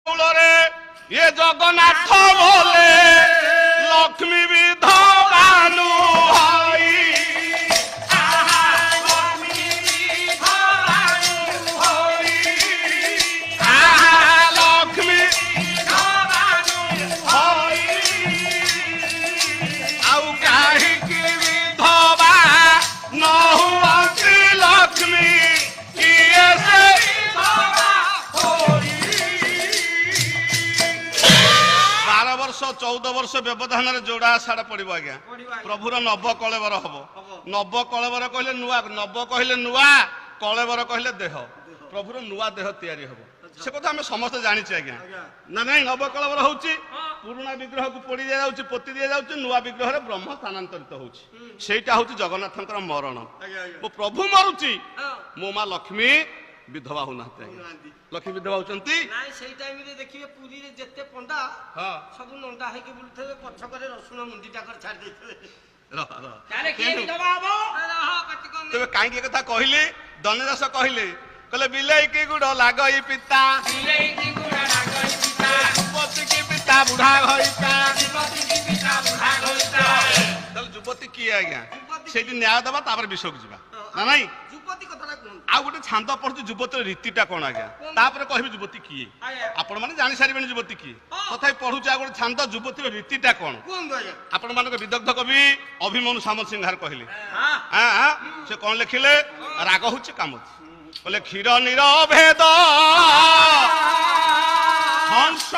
ये जगन्नाथ बोले लक्ष्मी विधवानु हई लक्ष्मी आउ काहिकी विधवा न हुअती लक्ष्मी किए से 14 वर्ष व्यवधान जोड़ा आषाढ़ पड़ो आज्ञा प्रभुर नव कलेवर हम नव कलेवर कहले नुआ नव कहले नुआ कलेवर कहले देह प्रभुर नुआ देह तैयारी हम से कथा आम समस्त जाचे आज्ञा ना ना नव कलेवर हूँ पुराणा विग्रह को पोड़ी दि जाऊँ पोती दि जाऊँ नुआ विग्रह ब्रह्म स्थानांतरित होटा हूँ जगन्नाथ मरण मो प्रभु मरुची मो माँ लक्ष्मी विधवा होना लक्ष्मी विधवा होचंती नाइ सेई टाइम रे देखिबे पुरी रे जत्ते पंडा हां सब नंडा हे के बुलथेबे पछ करे रसुण मुंडीटा कर छाड़ देथबे तारे के विधवा हबो हां कति कोन तबे काई के कथा कहिले दनदास कहिले कहले बिलाई के गुड़ लागई पिता बिलाई के गुड़ लागई पिता युवती के पिता बुढ़ा होइता युवती के पिता बुढ़ा होइता तल युवती की आज्ञा सेठी न्याय दबा तापर विषय को जीवा ना नहीं युवती कथा कोन आ गोटे छांद पड़छ युवती रीतिटा कोन आज्ञा तापर कहबी युवती की आपण माने जानि सारिबेन युवती की तथापि पढुचा गोटे छांद युवती रीतिटा कोन कोन दया आपण मानक विदग्ध कवि अभिमन्यु सामल सिंहार कहले हां से कोन लिखिले राग होचे कामत बोले क्षीर नीर भेद हंस